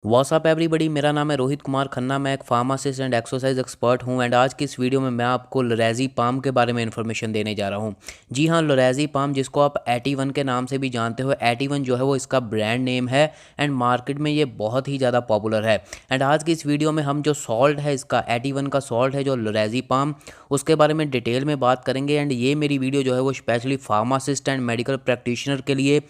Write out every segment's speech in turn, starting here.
WhatsApp everybody, मेरा नाम है रोहित कुमार खन्ना। मैं एक फार्मासिस्ट एंड एक्सरसाइज एक्सपर्ट हूं एंड आज की इस वीडियो में मैं आपको लोरेज़ेपाम के बारे में इन्फॉर्मेशन देने जा रहा हूं। जी हां, लोरेज़ेपाम जिसको आप एटी-1 के नाम से भी जानते हो, एटी-1 जो है वो इसका ब्रांड नेम है एंड मार्केट में ये बहुत ही ज़्यादा पॉपुलर है। एंड आज की इस वीडियो में हम जो सॉल्ट है, इसका एटी-1 का सॉल्ट है जो लोरेज़ेपाम, उसके बारे में डिटेल में बात करेंगे। एंड ये मेरी वीडियो जो है वो specially pharmacist and medical practitioner के लिए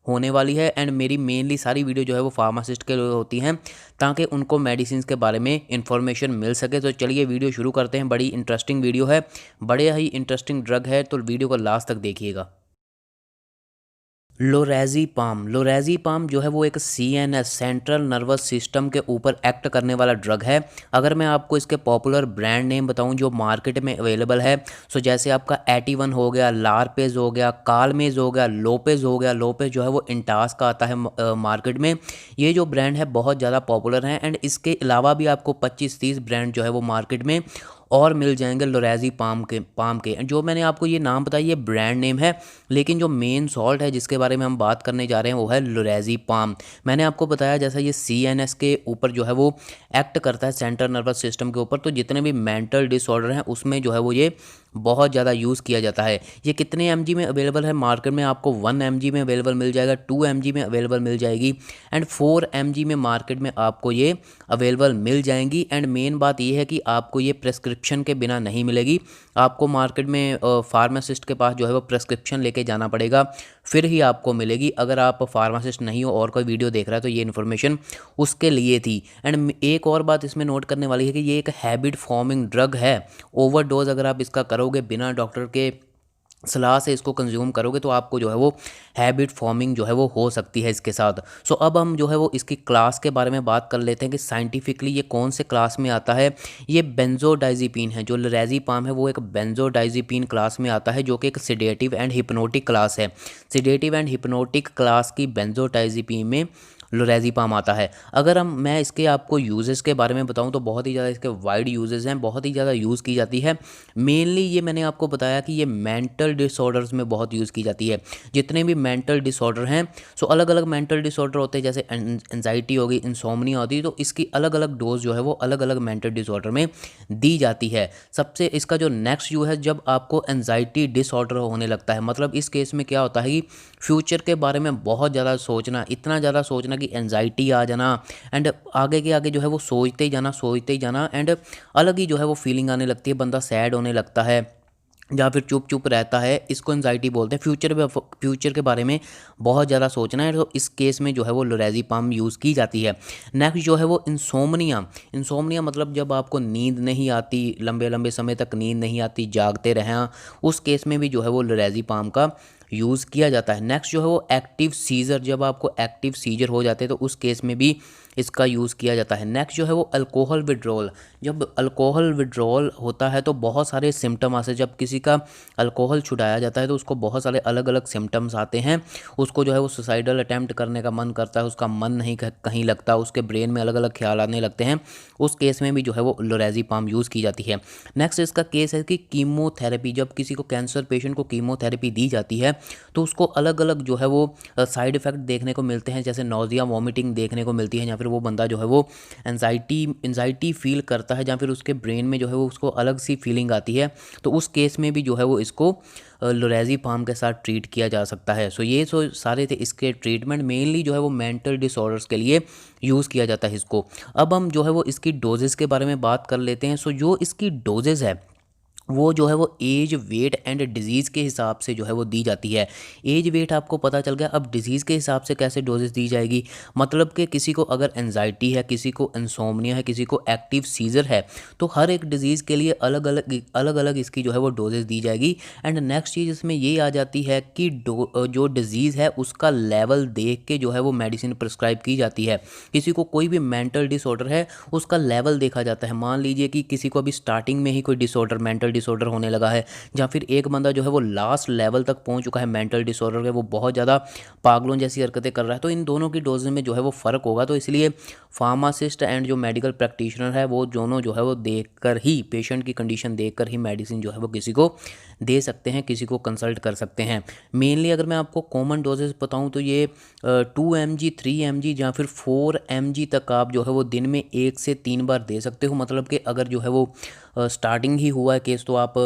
होने वाली है। एंड मेरी मेनली सारी वीडियो जो है वो फार्मासिस्ट के लिए होती हैं ताकि उनको मेडिसिन के बारे में इंफॉर्मेशन मिल सके। तो चलिए वीडियो शुरू करते हैं। बड़ी इंटरेस्टिंग वीडियो है, बड़े ही इंटरेस्टिंग ड्रग है, तो वीडियो को लास्ट तक देखिएगा। लोरेज़ेपाम जो है वो एक सीएनएस सेंट्रल नर्वस सिस्टम के ऊपर एक्ट करने वाला ड्रग है। अगर मैं आपको इसके पॉपुलर ब्रांड नेम बताऊं जो मार्केट में अवेलेबल है, सो जैसे आपका एटी-1 हो गया, लारपेज हो गया, कालमेज हो गया, लोपेज हो गया। लोपेज जो है वो इंटास का आता है मार्केट में। ये जो ब्रांड है बहुत ज़्यादा पॉपुलर हैं एंड इसके अलावा भी आपको 25-30 ब्रांड जो है वो मार्केट में और मिल जाएंगे लोरेज़ेपाम के। जो मैंने आपको ये नाम बताया ये ब्रांड नेम है, लेकिन जो मेन सॉल्ट है जिसके बारे में हम बात करने जा रहे हैं वो है लोरेज़ेपाम। मैंने आपको बताया जैसा ये सीएनएस के ऊपर जो है वो एक्ट करता है, सेंट्रल नर्वस सिस्टम के ऊपर। तो जितने भी मेंटल डिसऑर्डर हैं उसमें जो है वो ये बहुत ज़्यादा यूज़ किया जाता है। ये कितने एमजी में अवेलेबल है मार्केट में? आपको 1 एमजी में अवेलेबल मिल जाएगा, 2 एमजी में अवेलेबल मिल जाएगी एंड 4 एमजी में मार्केट में आपको ये अवेलेबल मिल जाएंगी। एंड मेन बात ये है कि आपको ये प्रेस्क्रिप्शन के बिना नहीं मिलेगी। आपको मार्केट में फार्मासिस्ट के पास जो है वो प्रेस्क्रिप्शन लेके जाना पड़ेगा, फिर ही आपको मिलेगी। अगर आप फार्मासिस्ट नहीं हो और कोई वीडियो देख रहा है तो ये इन्फॉर्मेशन उसके लिए थी। एंड एक और बात इसमें नोट करने वाली है कि ये एक हैबिट फॉर्मिंग ड्रग है। ओवरडोज अगर आप इसका करोगे, बिना डॉक्टर के सलाह से इसको कंज्यूम करोगे, तो आपको जो है वो हैबिट फॉर्मिंग जो है वो हो सकती है इसके साथ। सो अब हम जो है वो इसकी क्लास के बारे में बात कर लेते हैं कि साइंटिफिकली ये कौन से क्लास में आता है। ये बेंजोडाइज़ेपिन है। जो लोरेज़ेपाम है वो एक बेंजोडाइज़ेपिन क्लास में आता है, जो कि एक सिडेटिव एंड हिप्नोटिक क्लास है। सिडेटिव एंड हिप्नोटिक क्लास की बेंजोडाइज़ेपिन में लोरेज़ेपाम आता है। अगर मैं इसके आपको यूजेस के बारे में बताऊं तो बहुत ही ज़्यादा इसके वाइड यूजेस हैं, बहुत ही ज़्यादा यूज़ की जाती है। मेनली ये मैंने आपको बताया कि ये मेंटल डिसऑर्डर्स में बहुत यूज़ की जाती है। जितने भी मेंटल डिसऑर्डर हैं, सो अलग अलग मेंटल डिसऑर्डर होते हैं, जैसे एंजाइटी होगी, इंसोम्निया होती है, तो इसकी अलग अलग डोज जो है वो अलग अलग मेंटल डिसऑर्डर में दी जाती है। सबसे इसका जो नेक्स्ट यू है, जब आपको एंजाइटी डिसऑर्डर होने लगता है, मतलब इस केस में क्या होता है कि फ्यूचर के बारे में बहुत ज़्यादा सोचना, इतना ज़्यादा सोचना कि एंजाइटी आ जाना एंड आगे के आगे जो है वो सोचते ही जाना एंड अलग ही जो है वो फीलिंग आने लगती है। बंदा सैड होने लगता है या फिर चुप चुप रहता है, इसको एंजाइटी बोलते हैं। फ्यूचर के बारे में बहुत ज़्यादा सोचना है, तो इस केस में जो है वो लोरेज़ेपाम यूज़ की जाती है। नेक्स्ट जो है वो इंसोम्निया मतलब जब आपको नींद नहीं आती, लंबे लंबे समय तक नींद नहीं आती, जागते रहें, उस केस में भी जो है वो लोरेज़ेपाम का यूज़ किया जाता है। नेक्स्ट जो है वो एक्टिव सीजर, जब आपको एक्टिव सीजर हो जाते हैं तो उस केस में भी इसका यूज़ किया जाता है। नेक्स्ट जो है वो अल्कोहल विड्रॉल, जब अल्कोहल विड्रॉल होता है तो बहुत सारे सिम्टम आते हैं। जब किसी का अल्कोहल छुड़ाया जाता है तो उसको बहुत सारे अलग अलग सिम्टम्स आते हैं। उसको जो है वो सुसाइडल अटैम्प्ट करने का मन करता है, उसका मन नहीं कहीं लगता, उसके ब्रेन में अलग अलग ख्याल आने लगते हैं। उस केस में भी जो है वो लोरेज़ेपाम यूज़ की जाती है। नेक्स्ट इसका केस है कि कीमोथेरेपी, जब किसी को कैंसर पेशेंट को कीमोथेरेपी दी जाती है तो उसको अलग अलग जो है वो साइड इफ़ेक्ट देखने को मिलते हैं, जैसे नोज़िया, वॉमिटिंग देखने को मिलती है, या फिर वो बंदा जो है वो एंजाइटी फील करता है, या फिर उसके ब्रेन में जो है वो उसको अलग सी फीलिंग आती है। तो उस केस में भी जो है वो इसको लोरेज़ेपाम के साथ ट्रीट किया जा सकता है। सो ये सारे थे इसके ट्रीटमेंट। मेनली जो है वो मेंटल डिसऑर्डर्स के लिए यूज़ किया जाता है इसको। अब हम जो है वो इसकी डोजेज़ के बारे में बात कर लेते हैं। सो जो इसकी डोजेज़ है वो जो है वो एज, वेट एंड डिजीज़ के हिसाब से जो है वो दी जाती है। एज वेट आपको पता चल गया, अब डिजीज़ के हिसाब से कैसे डोजेस दी जाएगी। मतलब कि किसी को अगर एंजाइटी है, किसी को इंसोम्निया है, किसी को एक्टिव सीजर है, तो हर एक डिजीज़ के लिए अलग अलग इसकी जो है वो डोजेस दी जाएगी। एंड नेक्स्ट चीज़ इसमें ये आ जाती है कि जो डिज़ीज़ है उसका लेवल देख के जो है वो मेडिसिन प्रिस्क्राइब की जाती है। किसी को कोई भी मेंटल डिसऑर्डर है, उसका लेवल देखा जाता है। मान लीजिए कि किसी को अभी स्टार्टिंग में ही कोई डिसऑर्डर, मेंटल डिसऑर्डर होने लगा है, या फिर एक बंदा जो है वो लास्ट लेवल तक पहुंच चुका है मेंटल डिसऑर्डर के, वो बहुत ज़्यादा पागलों जैसी हरकतें कर रहा है, तो इन दोनों की डोज में जो है वो फ़र्क होगा। तो इसलिए फार्मासिस्ट एंड जो मेडिकल प्रैक्टिशनर है वो दोनों जो है वो देखकर ही, पेशेंट की कंडीशन देखकर ही मेडिसिन जो है वो किसी को दे सकते हैं, किसी को कंसल्ट कर सकते हैं। मेनली अगर मैं आपको कॉमन डोजेस बताऊं तो ये 2 mg 3 mg या फिर 4 mg तक आप जो है वो दिन में 1 से 3 बार दे सकते हो। मतलब कि अगर जो है वो स्टार्टिंग ही हुआ है केस तो आप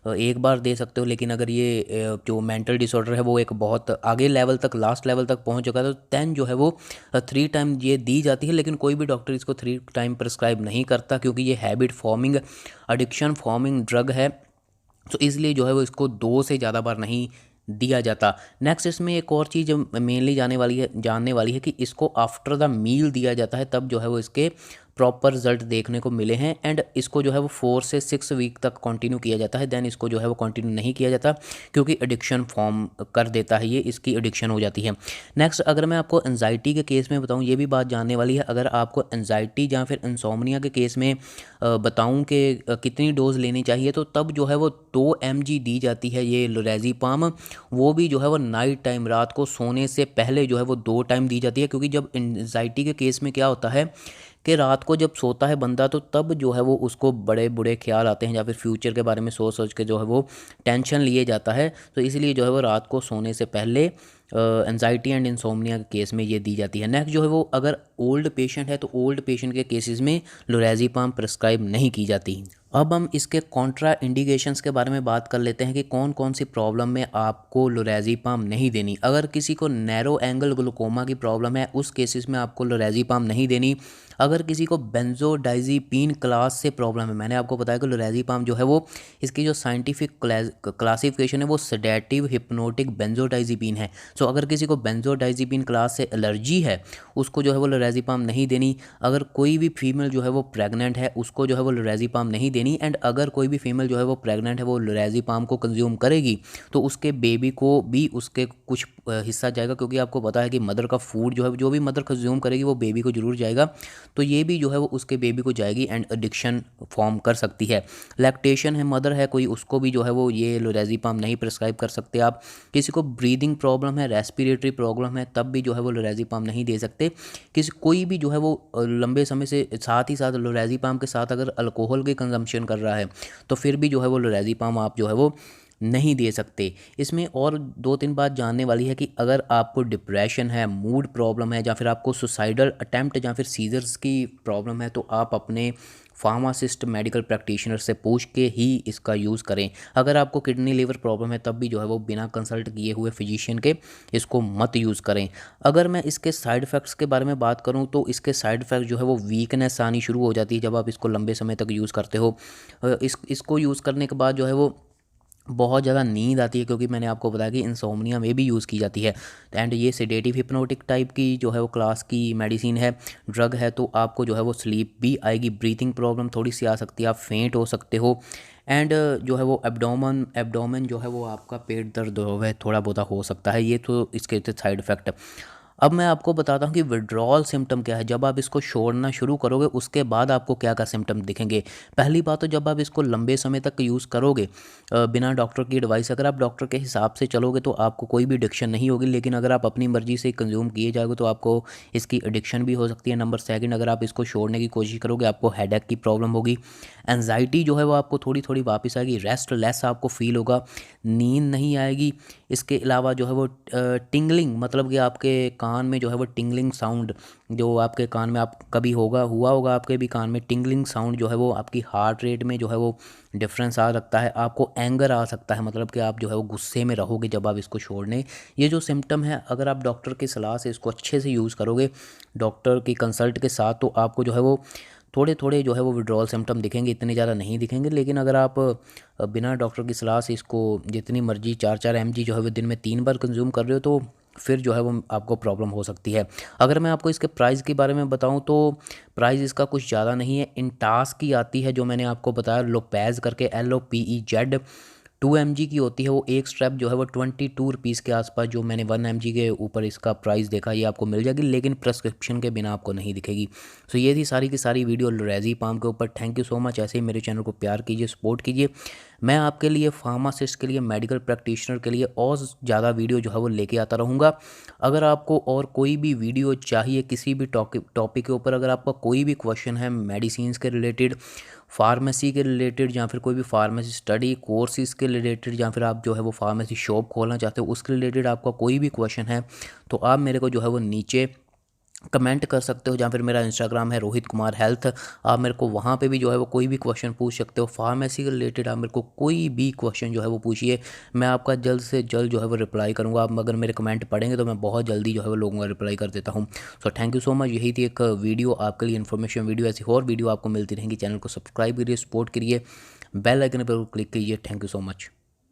एक बार दे सकते हो, लेकिन अगर ये जो मेंटल डिसऑर्डर है वो एक बहुत आगे लेवल तक, लास्ट लेवल तक पहुंच चुका है, तो दैन जो है वो 3 टाइम ये दी जाती है। लेकिन कोई भी डॉक्टर इसको 3 टाइम प्रिस्क्राइब नहीं करता, क्योंकि ये habit forming, addiction forming drug है, तो इसलिए जो है वो इसको 2 से ज़्यादा बार नहीं दिया जाता। नेक्स्ट इसमें एक और चीज़ मेनली जानने वाली है कि इसको आफ्टर द मील दिया जाता है, तब जो है वो इसके प्रॉपर रिजल्ट देखने को मिले हैं। एंड इसको जो है वो 4 से 6 वीक तक कंटिन्यू किया जाता है, देन इसको जो है वो कंटिन्यू नहीं किया जाता, क्योंकि एडिक्शन फॉर्म कर देता है, ये इसकी एडिक्शन हो जाती है। नेक्स्ट अगर मैं आपको एंजाइटी के केस में बताऊं, ये भी बात जानने वाली है। अगर आपको एंजाइटी या फिर इंसोम्निया के केस में बताऊं कि कितनी डोज लेनी चाहिए, तो तब जो है वो 2 mg दी जाती है ये लोरेज़ेपाम। वो भी जो है वो नाइट टाइम, रात को सोने से पहले जो है वो 2 टाइम दी जाती है, क्योंकि जब एंजाइटी के केस में क्या होता है कि रात को जब सोता है बंदा, तो तब जो है वो उसको बड़े बुरे ख्याल आते हैं, या फिर फ्यूचर के बारे में सोच सोच के जो है वो टेंशन लिए जाता है, तो इसलिए जो है वो रात को सोने से पहले एंजाइटी एंड इंसोम्निया के केस में ये दी जाती है। नेक्स्ट जो है वो अगर ओल्ड पेशेंट है, तो ओल्ड पेशेंट के केसेस में लोरेज़ेपाम प्रिस्क्राइब नहीं की जाती। अब हम इसके कॉन्ट्रा इंडिकेशंस के बारे में बात कर लेते हैं कि कौन कौन सी प्रॉब्लम में आपको लोरेज़ेपाम नहीं देनी। अगर किसी को नैरो एंगल ग्लूकोमा की प्रॉब्लम है, उस केसेस में आपको लोरेज़ेपाम नहीं देनी। अगर किसी को बेंजोडाइज़ेपिन क्लास से प्रॉब्लम है, मैंने आपको बताया कि लोरेज़ेपाम जो है वो, इसकी जो साइंटिफिक क्लासिफिकेशन है वो सेडेटिव हिप्नोटिक बेंजोडाइज़ेपिन है। सो अगर किसी को बेंजोडाइज़ेपिन क्लास से एलर्जी है, उसको जो है वो लोरेज़ेपाम नहीं देनी। अगर कोई भी फीमेल जो है वो प्रेग्नेंट है, उसको जो है वो लोरेज़ेपाम नहीं देनी। एंड अगर कोई भी फीमेल जो है वो प्रेग्नेंट है, वो लोरेज़ेपाम को कंज्यूम करेगी, तो उसके बेबी को भी उसके कुछ हिस्सा जाएगा, क्योंकि आपको पता है कि मदर का फूड जो है, जो भी मदर कंज्यूम करेगी वो बेबी को जरूर जाएगा, तो ये भी जो है वो उसके बेबी को जाएगी एंड एडिक्शन फॉर्म कर सकती है। लैक्टेशन है, मदर है कोई, उसको भी जो है वो ये लोरेज़ेपाम नहीं प्रिस्क्राइब कर सकते आप। किसी को ब्रीदिंग प्रॉब्लम है, रेस्पिरेटरी प्रॉब्लम है, तब भी जो है वो लोरेज़ेपाम नहीं दे सकते। कोई भी जो है वो लंबे समय से साथ ही साथ लोरेज़ेपाम के साथ अगर अल्कोहल की कंजम्पशन कर रहा है, तो फिर भी जो है वो लोरेज़ेपाम आप जो है वो नहीं दे सकते। इसमें और 2-3 बात जानने वाली है कि अगर आपको डिप्रेशन है, मूड प्रॉब्लम है, या फिर आपको सुसाइडल अटेम्प्ट या फिर सीजर्स की प्रॉब्लम है, तो आप अपने फार्मासिस्ट मेडिकल प्रैक्टिशनर से पूछ के ही इसका यूज़ करें। अगर आपको किडनी लीवर प्रॉब्लम है, तब भी जो है वो बिना कंसल्ट किए हुए फिजिशियन के इसको मत यूज़ करें। अगर मैं इसके साइड इफ़ेक्ट्स के बारे में बात करूं, तो इसके साइड इफ़ेक्ट जो है वो वीकनेस आनी शुरू हो जाती है जब आप इसको लंबे समय तक यूज़ करते हो। इसको यूज़ करने के बाद जो है वो बहुत ज़्यादा नींद आती है, क्योंकि मैंने आपको बताया कि इंसोम्निया में भी यूज़ की जाती है। एंड ये सेडेटिव हिप्नोटिक टाइप की जो है वो क्लास की मेडिसिन है, ड्रग है, तो आपको जो है वो स्लीप भी आएगी, ब्रीथिंग प्रॉब्लम थोड़ी सी आ सकती है, आप फेंट हो सकते हो। एंड जो है वो एब्डोमेन जो है वो आपका पेट दर्द जो है थोड़ा बहुत हो सकता है। ये तो इसके साइड इफ़ेक्ट। अब मैं आपको बताता हूँ कि विड्रॉल सिम्टम क्या है। जब आप इसको छोड़ना शुरू करोगे, उसके बाद आपको क्या क्या सिम्टम दिखेंगे। पहली बात तो जब आप इसको लंबे समय तक यूज़ करोगे बिना डॉक्टर की एडवाइस, अगर आप डॉक्टर के हिसाब से चलोगे तो आपको कोई भी एडिक्शन नहीं होगी। लेकिन अगर आप अपनी मर्ज़ी से कंज्यूम किए जाओगे तो आपको इसकी एडिक्शन भी हो सकती है। नंबर सेकंड, अगर आप इसको छोड़ने की कोशिश करोगे, आपको हेडेक की प्रॉब्लम होगी, एनजाइटी जो है वो आपको थोड़ी थोड़ी वापस आएगी, रेस्टलेस आपको फील होगा, नींद नहीं आएगी। इसके अलावा जो है वो टिंगलिंग, मतलब कि आपके कान में जो है वो टिंगलिंग साउंड, जो आपके कान में आप कभी हुआ होगा आपके भी कान में टिंगलिंग साउंड जो है वो आपकी हार्ट रेट में जो है वो डिफरेंस आ सकता है। आपको एंगर आ सकता है, मतलब कि आप जो है वो गुस्से में रहोगे जब आप इसको छोड़ने। ये जो सिम्टम है, अगर आप डॉक्टर की सलाह से इसको अच्छे से यूज़ करोगे, डॉक्टर की कंसल्ट के साथ, तो आपको जो है वो थोड़े थोड़े जो है वो विड्रॉल सिम्टम दिखेंगे, इतने ज़्यादा नहीं दिखेंगे। लेकिन अगर आप बिना डॉक्टर की सलाह से इसको जितनी मर्जी 4-4 mg जो है वो दिन में 3 बार कंज्यूम कर रहे हो, तो फिर जो है वो आपको प्रॉब्लम हो सकती है। अगर मैं आपको इसके प्राइस के बारे में बताऊं, तो प्राइस इसका कुछ ज़्यादा नहीं है। इंटास की आती है, जो मैंने आपको बताया, लोपेज करके, LOPEZ 2 mg की होती है, वो एक स्ट्रैप जो है वो 22 रुपीज़ के आसपास, जो मैंने 1 mg के ऊपर इसका प्राइस देखा, ये आपको मिल जाएगी, लेकिन प्रिस्क्रिप्शन के बिना आपको नहीं दिखेगी। सो ये थी सारी की सारी वीडियो लोरेज़ेपाम के ऊपर। थैंक यू सो मच, ऐसे ही मेरे चैनल को प्यार कीजिए, सपोर्ट कीजिए। मैं आपके लिए फार्मासिस्ट के लिए, मेडिकल प्रैक्टिशनर के लिए और ज़्यादा वीडियो जो है वो लेके आता रहूँगा। अगर आपको और कोई भी वीडियो चाहिए किसी भी टॉपिक के ऊपर, अगर आपका कोई भी क्वेश्चन है मेडिसिन के रिलेटेड, फार्मेसी के रिलेटेड, या फिर कोई भी फार्मेसी स्टडी कोर्सेज़ के रिलेटेड, या फिर आप जो है वो फार्मेसी शॉप खोलना चाहते हो उसके रिलेटेड आपका कोई भी क्वेश्चन है, तो आप मेरे को जो है वो नीचे कमेंट कर सकते हो, या फिर मेरा इंस्टाग्राम है रोहित कुमार हेल्थ, आप मेरे को वहाँ पे भी जो है वो कोई भी क्वेश्चन पूछ सकते हो। फार्मेसी के रिलेटेड आप मेरे को कोई भी क्वेश्चन जो है वो पूछिए, मैं आपका जल्द से जल्द जो है वो रिप्लाई करूँगा। आप अगर मेरे कमेंट पढ़ेंगे तो मैं बहुत जल्दी जो है वो लोगों का रिप्लाई कर देता हूँ। So thank you so much, यही थी एक वीडियो आपके लिए, इन्फॉर्मेशन वीडियो। ऐसी और वीडियो आपको मिलती रहेंगी। चैनल को सब्सक्राइब करिए, सपोर्ट करिए, बेल आइकन पर क्लिक कीजिए। Thank you so much.